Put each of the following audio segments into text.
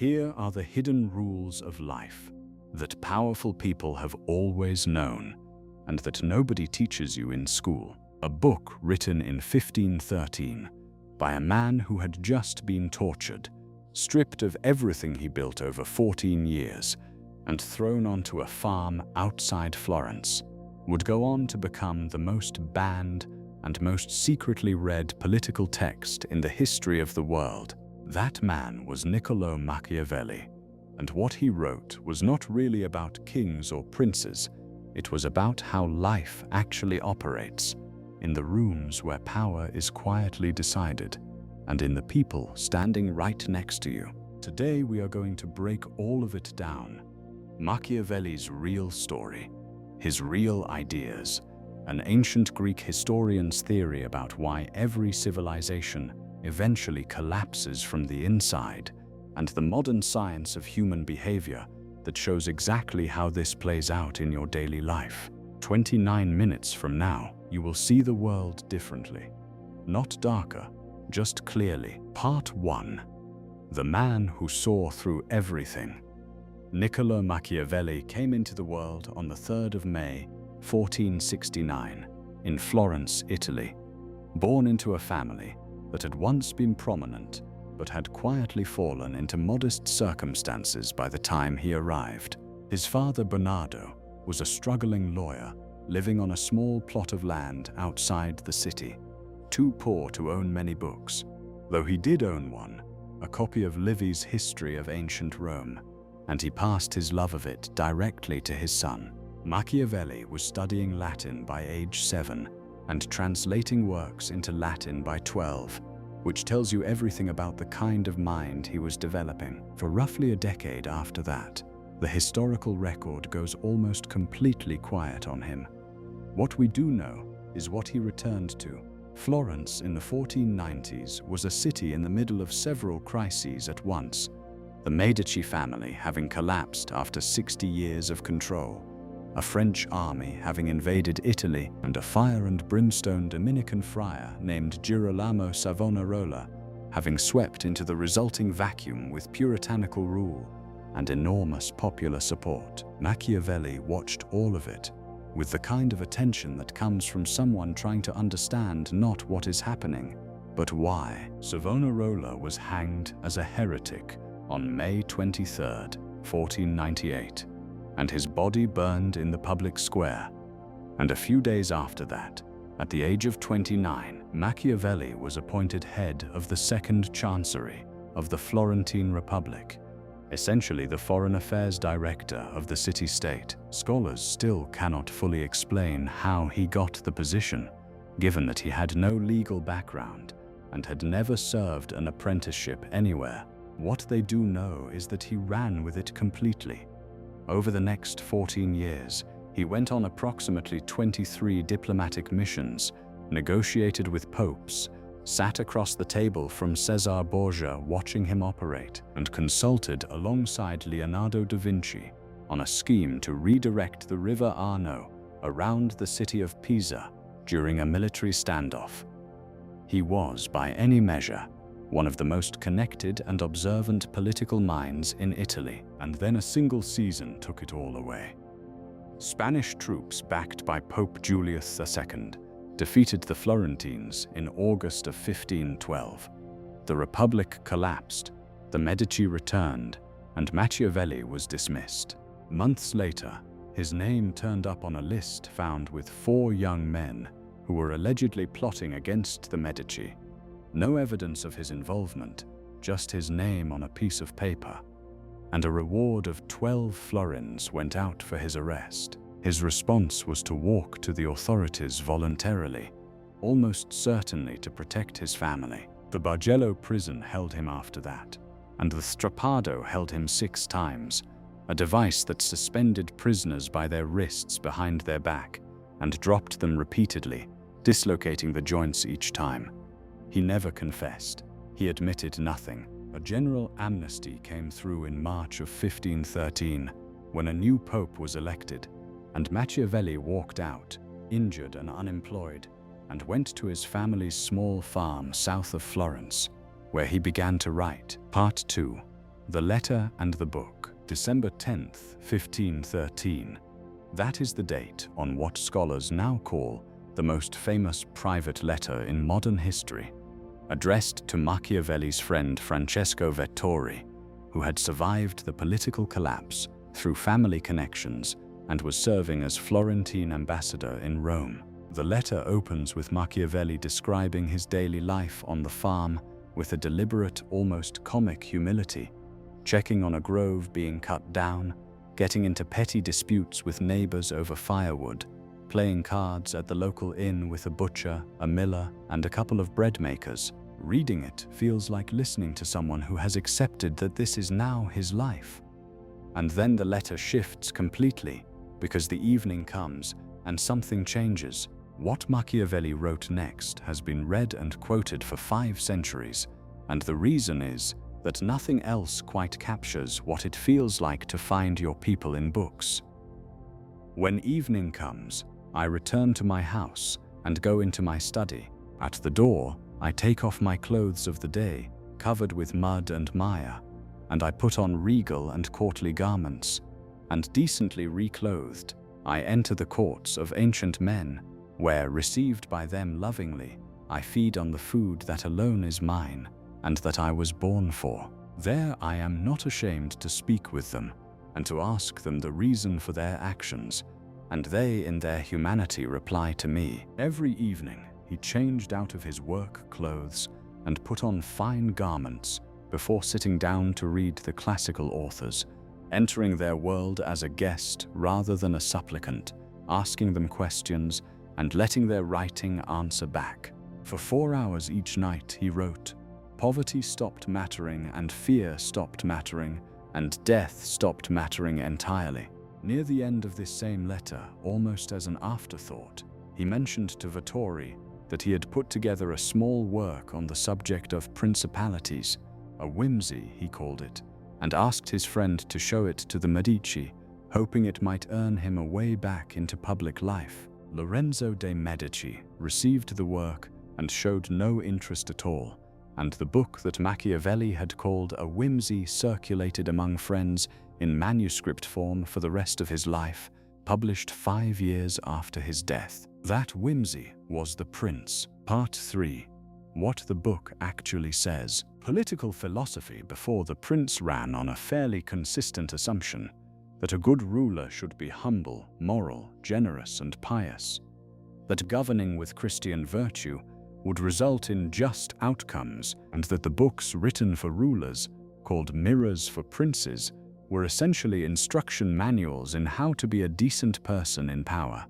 Here are the hidden rules of life that powerful people have always known and that nobody teaches you in school. A book written in 1513 by a man who had just been tortured, stripped of everything he built over 14 years, and thrown onto a farm outside Florence, would go on to become the most banned and most secretly read political text in the history of the world. That man was Niccolò Machiavelli, and what he wrote was not really about kings or princes. It was about how life actually operates, in the rooms where power is quietly decided, and in the people standing right next to you. Today we are going to break all of it down. Machiavelli's real story, his real ideas, an ancient Greek historian's theory about why every civilization eventually collapses from the inside, and the modern science of human behavior that shows exactly how this plays out in your daily life. 29 minutes from now, you will see the world differently. Not darker, just clearly. Part 1. The man who saw through everything. Niccolò Machiavelli came into the world on the 3rd of May, 1469, in Florence, Italy. Born into a family that had once been prominent, but had quietly fallen into modest circumstances by the time he arrived. His father, Bernardo, was a struggling lawyer living on a small plot of land outside the city, too poor to own many books, though he did own one, a copy of Livy's History of Ancient Rome, and he passed his love of it directly to his son. Machiavelli was studying Latin by age 7 and translating works into Latin by 12, which tells you everything about the kind of mind he was developing. For roughly a decade after that, the historical record goes almost completely quiet on him. What we do know is what he returned to. Florence in the 1490s was a city in the middle of several crises at once, the Medici family having collapsed after 60 years of control, a French army having invaded Italy, and a fire and brimstone Dominican friar named Girolamo Savonarola having swept into the resulting vacuum with puritanical rule and enormous popular support. Machiavelli watched all of it with the kind of attention that comes from someone trying to understand not what is happening, but why. Savonarola was hanged as a heretic on May 23, 1498, and his body burned in the public square. And a few days after that, at the age of 29, Machiavelli was appointed head of the Second Chancery of the Florentine Republic, essentially the foreign affairs director of the city-state. Scholars still cannot fully explain how he got the position, given that he had no legal background and had never served an apprenticeship anywhere. What they do know is that he ran with it completely. Over the next 14 years, he went on approximately 23 diplomatic missions, negotiated with popes, sat across the table from Cesare Borgia watching him operate, and consulted alongside Leonardo da Vinci on a scheme to redirect the river Arno around the city of Pisa during a military standoff. He was, by any measure, one of the most connected and observant political minds in Italy. And then a single season took it all away. Spanish troops backed by Pope Julius II defeated the Florentines in August of 1512. The Republic collapsed, the Medici returned, and Machiavelli was dismissed. Months later, his name turned up on a list found with 4 young men who were allegedly plotting against the Medici. No evidence of his involvement, just his name on a piece of paper. And a reward of 12 florins went out for his arrest. His response was to walk to the authorities voluntarily, almost certainly to protect his family. The Bargello prison held him after that, and the Strappado held him 6 times, a device that suspended prisoners by their wrists behind their back and dropped them repeatedly, dislocating the joints each time. He never confessed. He admitted nothing. A general amnesty came through in March of 1513, when a new pope was elected, and Machiavelli walked out, injured and unemployed, and went to his family's small farm south of Florence, where he began to write. Part 2. The Letter and the Book, December 10th, 1513. That is the date on what scholars now call the most famous private letter in modern history, addressed to Machiavelli's friend Francesco Vettori, who had survived the political collapse through family connections and was serving as Florentine ambassador in Rome. The letter opens with Machiavelli describing his daily life on the farm with a deliberate, almost comic humility, checking on a grove being cut down, getting into petty disputes with neighbors over firewood, playing cards at the local inn with a butcher, a miller, and a couple of bread makers. Reading it feels like listening to someone who has accepted that this is now his life. And then the letter shifts completely, because the evening comes and something changes. What Machiavelli wrote next has been read and quoted for 5 centuries, and the reason is that nothing else quite captures what it feels like to find your people in books. When evening comes, I return to my house and go into my study. At the door, I take off my clothes of the day, covered with mud and mire, and I put on regal and courtly garments, and decently reclothed, I enter the courts of ancient men, where, received by them lovingly, I feed on the food that alone is mine, and that I was born for. There I am not ashamed to speak with them, and to ask them the reason for their actions, and they in their humanity reply to me. Every evening he changed out of his work clothes and put on fine garments before sitting down to read the classical authors, entering their world as a guest rather than a supplicant, asking them questions and letting their writing answer back. For 4 hours each night he wrote. Poverty stopped mattering, and fear stopped mattering, and death stopped mattering entirely. Near the end of this same letter, almost as an afterthought, he mentioned to Vettori that he had put together a small work on the subject of principalities, a whimsy he called it, and asked his friend to show it to the Medici, hoping it might earn him a way back into public life. Lorenzo de' Medici received the work and showed no interest at all, and the book that Machiavelli had called a whimsy circulated among friends in manuscript form for the rest of his life, published 5 years after his death. That whimsy was The Prince, Part 3. What the book actually says. Political philosophy before The Prince ran on a fairly consistent assumption that a good ruler should be humble, moral, generous, and pious, that governing with Christian virtue would result in just outcomes, and that the books written for rulers, called mirrors for princes, were essentially instruction manuals in how to be a decent person in power.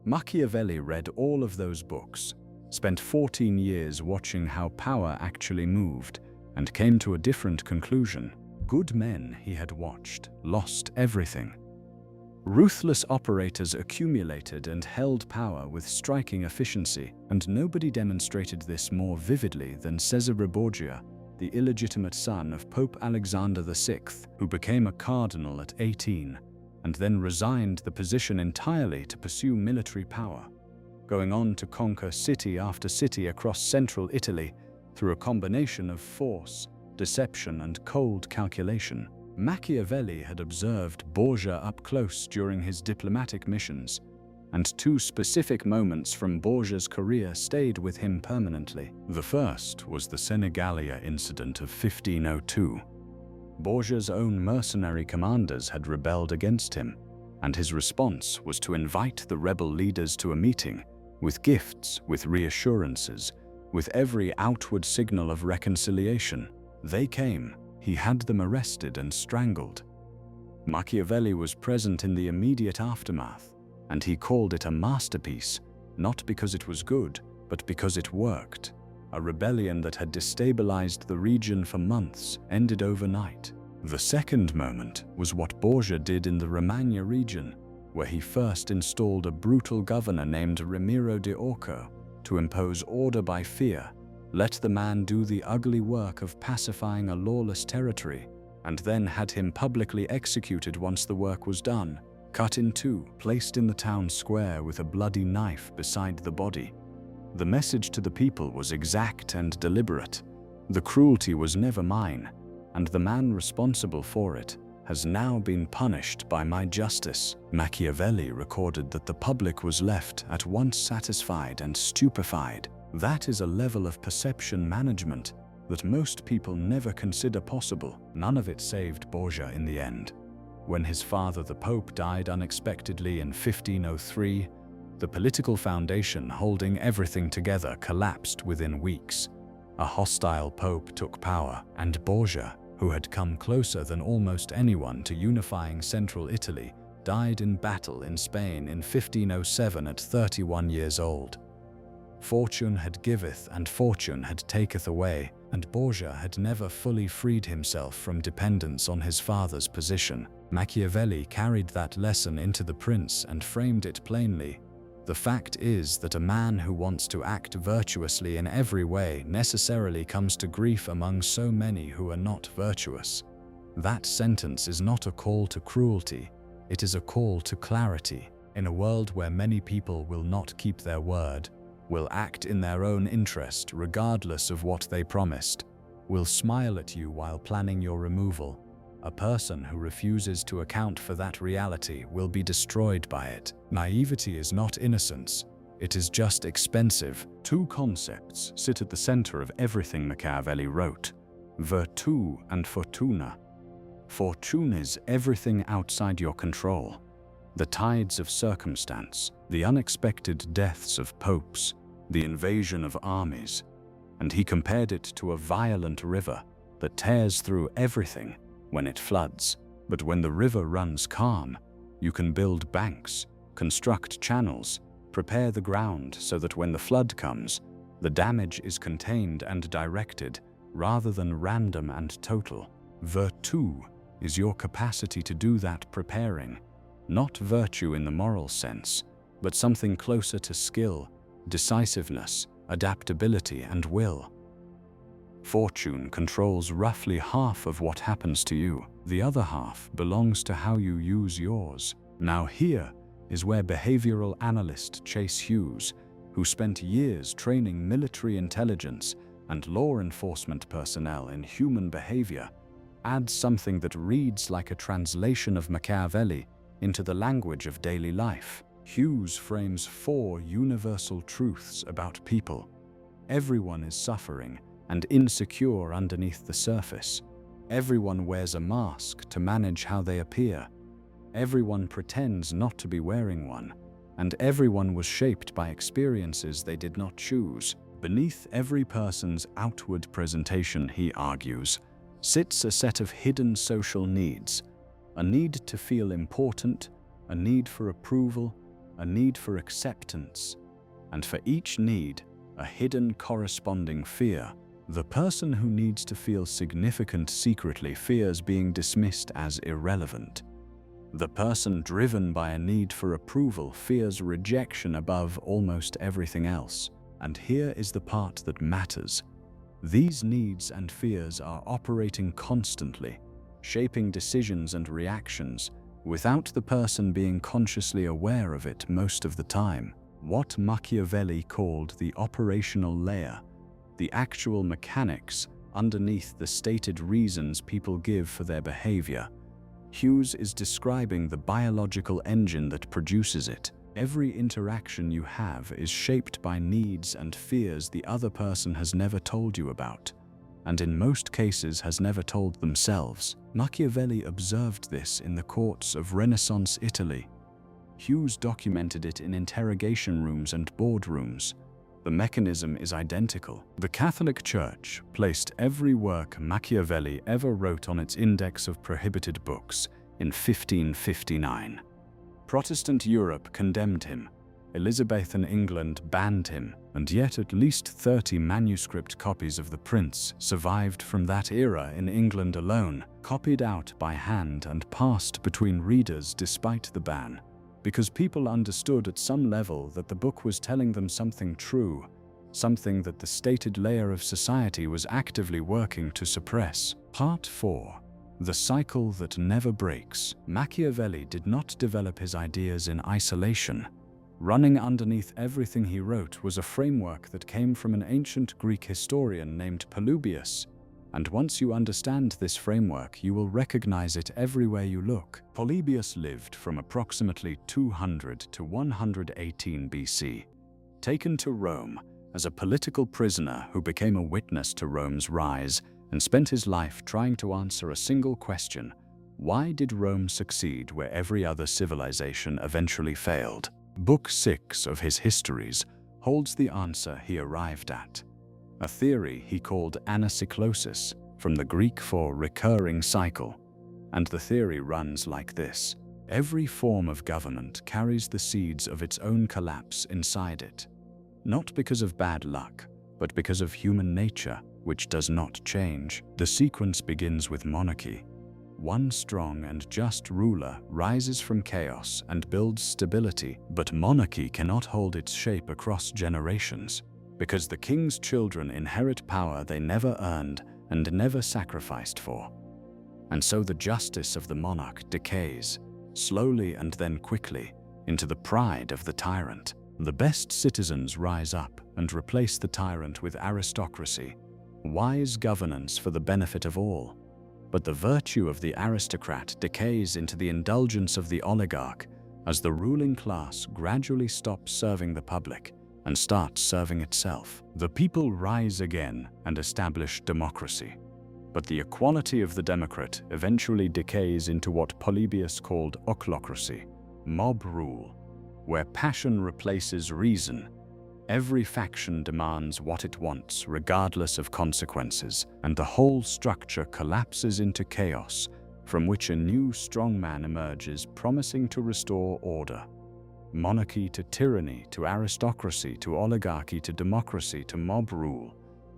Machiavelli read all of those books, spent 14 years watching how power actually moved, and came to a different conclusion. Good men he had watched lost everything. Ruthless operators accumulated and held power with striking efficiency, and nobody demonstrated this more vividly than Cesare Borgia, the illegitimate son of Pope Alexander VI, who became a cardinal at 18 and then resigned the position entirely to pursue military power, going on to conquer city after city across central Italy through a combination of force, deception, and cold calculation. Machiavelli had observed Borgia up close during his diplomatic missions, and 2 specific moments from Borgia's career stayed with him permanently. The first was the Senigallia incident of 1502. Borgia's own mercenary commanders had rebelled against him, and his response was to invite the rebel leaders to a meeting, with gifts, with reassurances, with every outward signal of reconciliation. They came. He had them arrested and strangled. Machiavelli was present in the immediate aftermath, and he called it a masterpiece, not because it was good, but because it worked. A rebellion that had destabilized the region for months ended overnight. The second moment was what Borgia did in the Romagna region, where he first installed a brutal governor named Ramiro de Orco to impose order by fear, let the man do the ugly work of pacifying a lawless territory, and then had him publicly executed once the work was done, cut in 2, placed in the town square with a bloody knife beside the body. The message to the people was exact and deliberate. The cruelty was never mine. and the man responsible for it has now been punished by my justice. Machiavelli recorded that the public was left at once satisfied and stupefied. That is a level of perception management that most people never consider possible. None of it saved Borgia in the end. When his father, the Pope, died unexpectedly in 1503, the political foundation holding everything together collapsed within weeks. A hostile Pope took power, and Borgia, who had come closer than almost anyone to unifying central Italy, died in battle in Spain in 1507 at 31 years old. Fortune had giveth and fortune had taketh away, and Borgia had never fully freed himself from dependence on his father's position. Machiavelli carried that lesson into The Prince and framed it plainly. The fact is that a man who wants to act virtuously in every way necessarily comes to grief among so many who are not virtuous. That sentence is not a call to cruelty, it is a call to clarity. In a world where many people will not keep their word, will act in their own interest regardless of what they promised, will smile at you while planning your removal, a person who refuses to account for that reality will be destroyed by it. Naivety is not innocence, it is just expensive. Two concepts sit at the center of everything Machiavelli wrote: virtù and fortuna. Fortune is everything outside your control. The tides of circumstance, the unexpected deaths of popes, the invasion of armies, and he compared it to a violent river that tears through everything when it floods. But when the river runs calm, you can build banks, construct channels, prepare the ground so that when the flood comes, the damage is contained and directed rather than random and total. Virtù is your capacity to do that preparing, not virtue in the moral sense, but something closer to skill, decisiveness, adaptability, and will. Fortune controls roughly half of what happens to you. The other half belongs to how you use yours. Now here is where behavioral analyst Chase Hughes, who spent years training military intelligence and law enforcement personnel in human behavior, adds something that reads like a translation of Machiavelli into the language of daily life. Hughes frames 4 universal truths about people. Everyone is suffering and insecure underneath the surface. Everyone wears a mask to manage how they appear. Everyone pretends not to be wearing one, and everyone was shaped by experiences they did not choose. Beneath every person's outward presentation, he argues, sits a set of hidden social needs: a need to feel important, a need for approval, a need for acceptance, and for each need, a hidden corresponding fear. The person who needs to feel significant secretly fears being dismissed as irrelevant. The person driven by a need for approval fears rejection above almost everything else. And here is the part that matters. These needs and fears are operating constantly, shaping decisions and reactions, without the person being consciously aware of it most of the time. What Machiavelli called the operational layer, the actual mechanics underneath the stated reasons people give for their behavior. Hughes is describing the biological engine that produces it. Every interaction you have is shaped by needs and fears the other person has never told you about, and in most cases has never told themselves. Machiavelli observed this in the courts of Renaissance Italy. Hughes documented it in interrogation rooms and boardrooms. The mechanism is identical. The Catholic Church placed every work Machiavelli ever wrote on its index of prohibited books in 1559. Protestant Europe condemned him. Elizabethan England banned him, and yet at least 30 manuscript copies of The Prince survived from that era in England alone, copied out by hand and passed between readers despite the ban, because people understood at some level that the book was telling them something true, something that the stated layer of society was actively working to suppress. Part 4. The cycle that never breaks. Machiavelli did not develop his ideas in isolation. Running underneath everything he wrote was a framework that came from an ancient Greek historian named Polybius, And once you understand this framework, you will recognize it everywhere you look. Polybius lived from approximately 200 to 118 BC, taken to Rome as a political prisoner who became a witness to Rome's rise and spent his life trying to answer a single question: why did Rome succeed where every other civilization eventually failed? Book 6 of his Histories holds the answer he arrived at, a theory he called Anacyclosis, from the Greek for recurring cycle. And the theory runs like this: every form of government carries the seeds of its own collapse inside it, not because of bad luck, but because of human nature, which does not change. The sequence begins with monarchy. One strong and just ruler rises from chaos and builds stability, but monarchy cannot hold its shape across generations, because the king's children inherit power they never earned and never sacrificed for. And so the justice of the monarch decays, slowly and then quickly, into the pride of the tyrant. The best citizens rise up and replace the tyrant with aristocracy, wise governance for the benefit of all. But the virtue of the aristocrat decays into the indulgence of the oligarch as the ruling class gradually stops serving the public and starts serving itself. The people rise again and establish democracy. But the equality of the democrat eventually decays into what Polybius called ochlocracy, mob rule, where passion replaces reason. Every faction demands what it wants, regardless of consequences, and the whole structure collapses into chaos, from which a new strongman emerges, promising to restore order. Monarchy to tyranny, to aristocracy, to oligarchy, to democracy, to mob rule.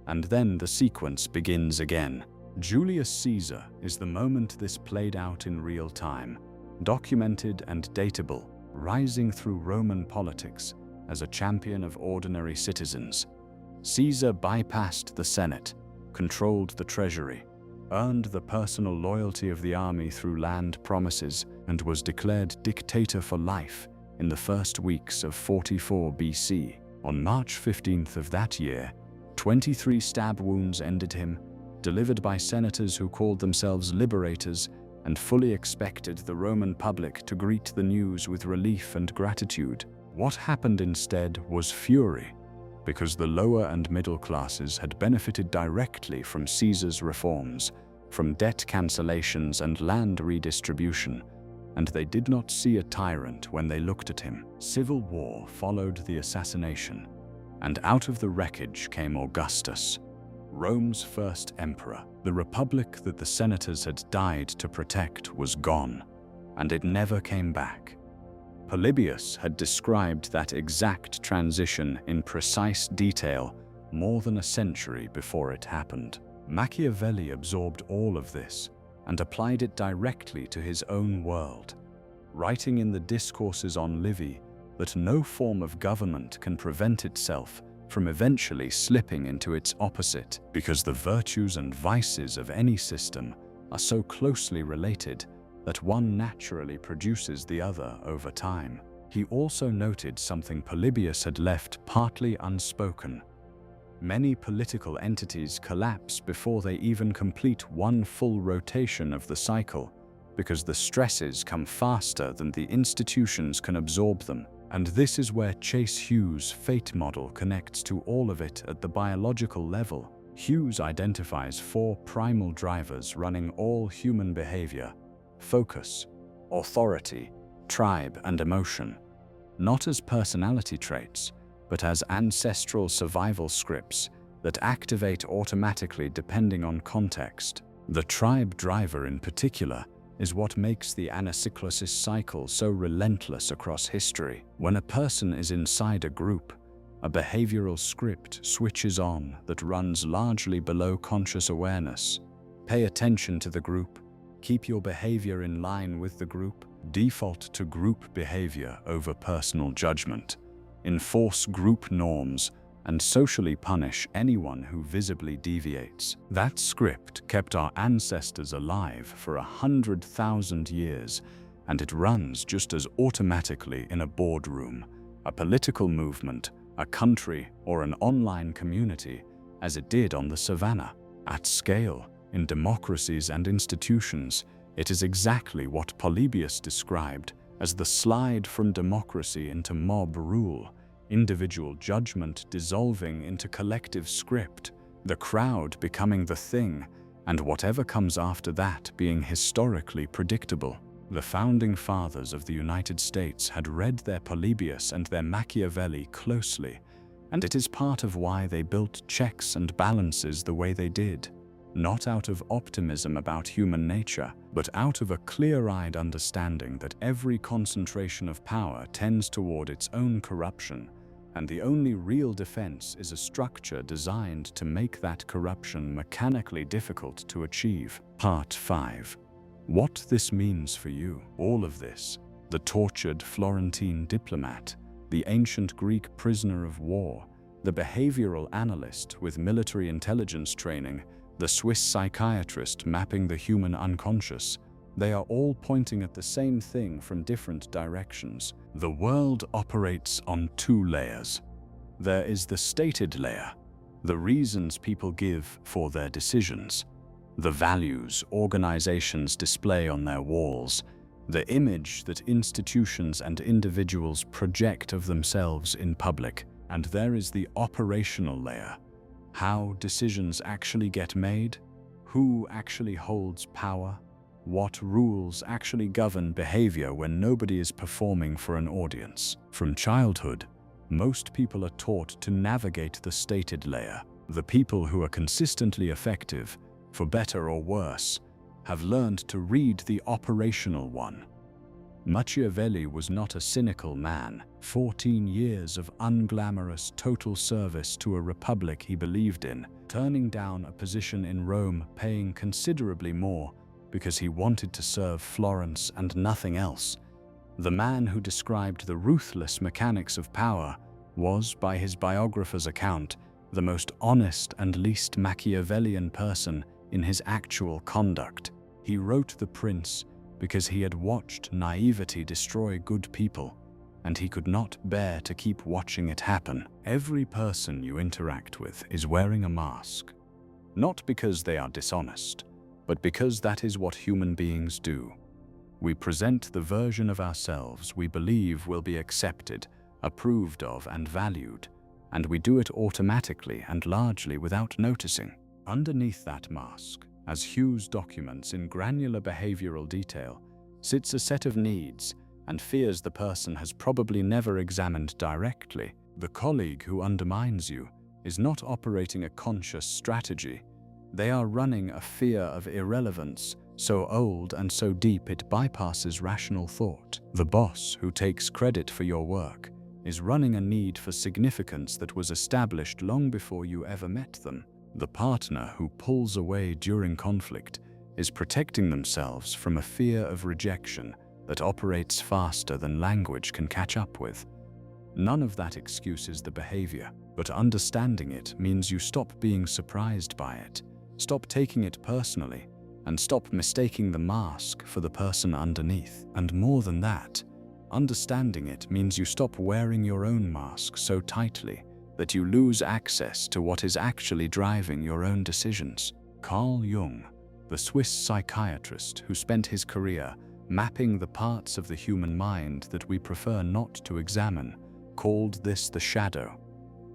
And then the sequence begins again. Julius Caesar is the moment this played out in real time, documented and datable, rising through Roman politics as a champion of ordinary citizens. Caesar bypassed the Senate, controlled the treasury, earned the personal loyalty of the army through land promises, and was declared dictator for life in the first weeks of 44 BC. On March 15th of that year, 23 stab wounds ended him, delivered by senators who called themselves liberators and fully expected the Roman public to greet the news with relief and gratitude. What happened instead was fury, because the lower and middle classes had benefited directly from Caesar's reforms, from debt cancellations and land redistribution, and they did not see a tyrant when they looked at him. Civil war followed the assassination, and out of the wreckage came Augustus, Rome's first emperor. The republic that the senators had died to protect was gone, and it never came back. Polybius had described that exact transition in precise detail more than a century before it happened. Machiavelli absorbed all of this and applied it directly to his own world, writing in the Discourses on Livy that no form of government can prevent itself from eventually slipping into its opposite, because the virtues and vices of any system are so closely related that one naturally produces the other over time. He also noted something Polybius had left partly unspoken. Many political entities collapse before they even complete one full rotation of the cycle, because the stresses come faster than the institutions can absorb them. And this is where Chase Hughes' fate model connects to all of it at the biological level. Hughes identifies 4 primal drivers running all human behavior: focus, authority, tribe, and emotion, not as personality traits, but as ancestral survival scripts that activate automatically depending on context. The tribe driver in particular is what makes the Anacyclosis cycle so relentless across history. When a person is inside a group, a behavioral script switches on that runs largely below conscious awareness. Pay attention to the group, keep your behavior in line with the group, default to group behavior over personal judgment, enforce group norms, and socially punish anyone who visibly deviates. That script kept our ancestors alive for 100,000 years, and it runs just as automatically in a boardroom, a political movement, a country, or an online community as it did on the savannah. At scale, in democracies and institutions, it is exactly what Polybius described as the slide from democracy into mob rule, individual judgment dissolving into collective script, the crowd becoming the thing, and whatever comes after that being historically predictable. The founding fathers of the United States had read their Polybius and their Machiavelli closely, and it is part of why they built checks and balances the way they did. Not out of optimism about human nature, but out of a clear-eyed understanding that every concentration of power tends toward its own corruption, and the only real defense is a structure designed to make that corruption mechanically difficult to achieve. Part 5. What this means for you. All of this, the tortured Florentine diplomat, the ancient Greek prisoner of war, the behavioral analyst with military intelligence training, the Swiss psychiatrist mapping the human unconscious, they are all pointing at the same thing from different directions. The world operates on 2 layers. There is the stated layer, the reasons people give for their decisions, the values organizations display on their walls, the image that institutions and individuals project of themselves in public. And there is the operational layer, how decisions actually get made, who actually holds power, what rules actually govern behavior when nobody is performing for an audience. From childhood, most people are taught to navigate the stated layer. The people who are consistently effective, for better or worse, have learned to read the operational one. Machiavelli was not a cynical man. 14 years of unglamorous total service to a republic he believed in, turning down a position in Rome paying considerably more because he wanted to serve Florence and nothing else. The man who described the ruthless mechanics of power was, by his biographer's account, the most honest and least Machiavellian person in his actual conduct. He wrote The Prince because he had watched naivety destroy good people, and he could not bear to keep watching it happen. Every person you interact with is wearing a mask, not because they are dishonest, but because that is what human beings do. We present the version of ourselves we believe will be accepted, approved of, and valued, and we do it automatically and largely without noticing. Underneath that mask, as Hughes documents in granular behavioral detail, sits a set of needs and fears the person has probably never examined directly. The colleague who undermines you is not operating a conscious strategy. They are running a fear of irrelevance so old and so deep it bypasses rational thought. The boss who takes credit for your work is running a need for significance that was established long before you ever met them. The partner who pulls away during conflict is protecting themselves from a fear of rejection that operates faster than language can catch up with. None of that excuses the behavior, but understanding it means you stop being surprised by it, stop taking it personally, and stop mistaking the mask for the person underneath. And more than that, understanding it means you stop wearing your own mask so tightly that you lose access to what is actually driving your own decisions. Carl Jung, the Swiss psychiatrist who spent his career mapping the parts of the human mind that we prefer not to examine, called this the shadow.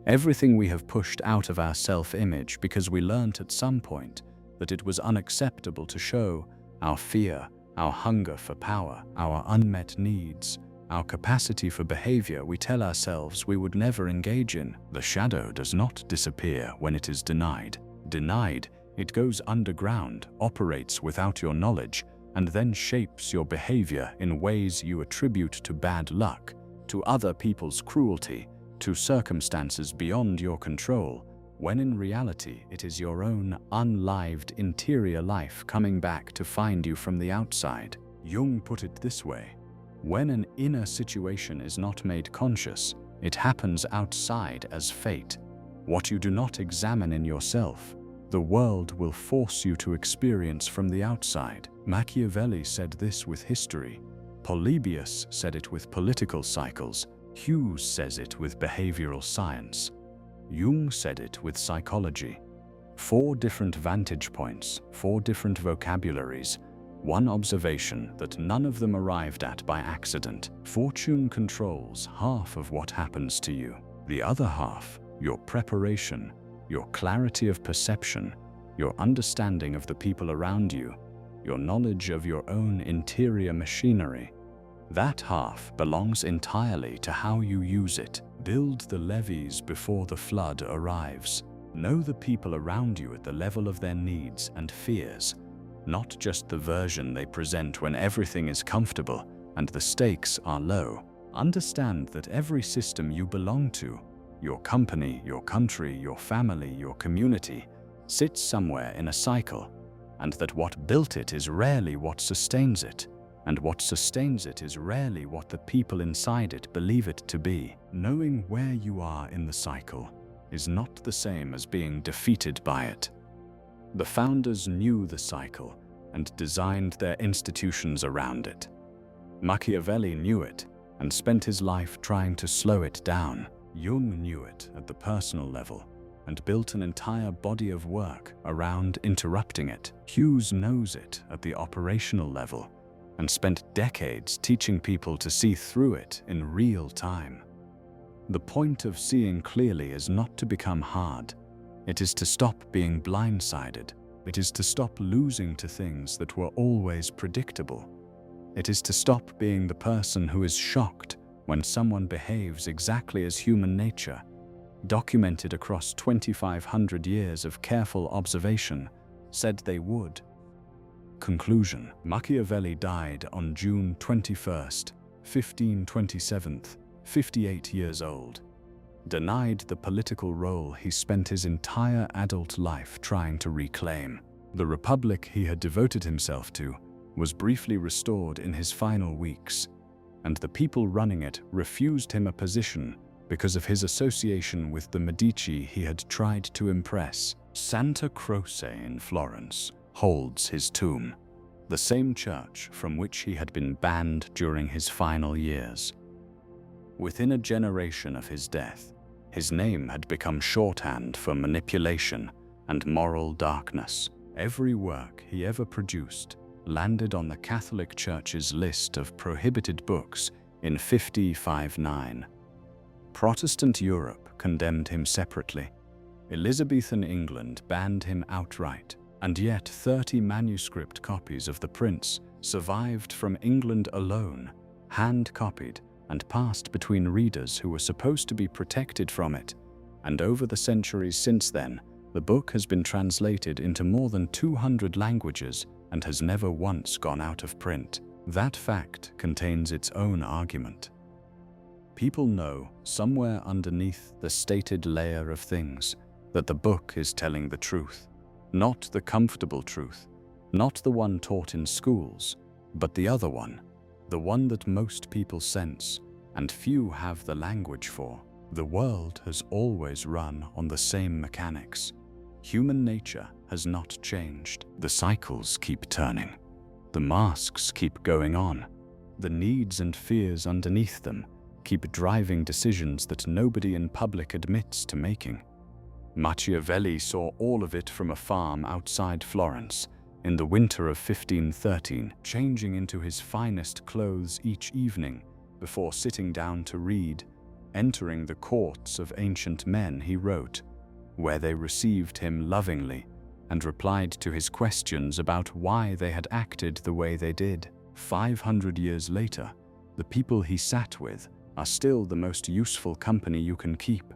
Everything we have pushed out of our self-image because we learnt at some point that it was unacceptable to show our fear, our hunger for power, our unmet needs, our capacity for behavior we tell ourselves we would never engage in. The shadow does not disappear when it is denied. Denied, it goes underground, operates without your knowledge, and then shapes your behavior in ways you attribute to bad luck, to other people's cruelty, to circumstances beyond your control, when in reality it is your own unlived interior life coming back to find you from the outside. Jung put it this way: when an inner situation is not made conscious, it happens outside as fate. What you do not examine in yourself, the world will force you to experience from the outside. Machiavelli said this with history. Polybius said it with political cycles. Hughes says it with behavioral science. Jung said it with psychology. 4 different vantage points, 4 different vocabularies, one observation that none of them arrived at by accident. Fortune controls half of what happens to you. The other half, your preparation, your clarity of perception, your understanding of the people around you, your knowledge of your own interior machinery, that half belongs entirely to how you use it. Build the levees before the flood arrives. Know the people around you at the level of their needs and fears, not just the version they present when everything is comfortable and the stakes are low. Understand that every system you belong to, your company, your country, your family, your community, sits somewhere in a cycle, and that what built it is rarely what sustains it, and what sustains it is rarely what the people inside it believe it to be. Knowing where you are in the cycle is not the same as being defeated by it. The founders knew the cycle and designed their institutions around it. Machiavelli knew it and spent his life trying to slow it down. Jung knew it at the personal level and built an entire body of work around interrupting it. Hughes knows it at the operational level and spent decades teaching people to see through it in real time. The point of seeing clearly is not to become hard. It is to stop being blindsided. It is to stop losing to things that were always predictable. It is to stop being the person who is shocked when someone behaves exactly as human nature, documented across 2,500 years of careful observation, said they would. Conclusion. Machiavelli died on June 21st, 1527, 58 years old. Denied the political role he spent his entire adult life trying to reclaim. The republic he had devoted himself to was briefly restored in his final weeks, and the people running it refused him a position because of his association with the Medici he had tried to impress. Santa Croce in Florence holds his tomb, the same church from which he had been banned during his final years. Within a generation of his death, his name had become shorthand for manipulation and moral darkness. Every work he ever produced landed on the Catholic Church's list of prohibited books in 5059. Protestant Europe condemned him separately. Elizabethan England banned him outright, and yet 30 manuscript copies of The Prince survived from England alone, hand-copied and passed between readers who were supposed to be protected from it. And over the centuries since then, the book has been translated into more than 200 languages and has never once gone out of print. That fact contains its own argument. People know, somewhere underneath the stated layer of things, that the book is telling the truth. Not the comfortable truth, not the one taught in schools, but the other one, the one that most people sense and few have the language for. The world has always run on the same mechanics. Human nature has not changed. The cycles keep turning. The masks keep going on. The needs and fears underneath them keep driving decisions that nobody in public admits to making. Machiavelli saw all of it from a farm outside Florence in the winter of 1513, changing into his finest clothes each evening before sitting down to read, entering the courts of ancient men, he wrote, where they received him lovingly and replied to his questions about why they had acted the way they did. 500 years later, the people he sat with are still the most useful company you can keep.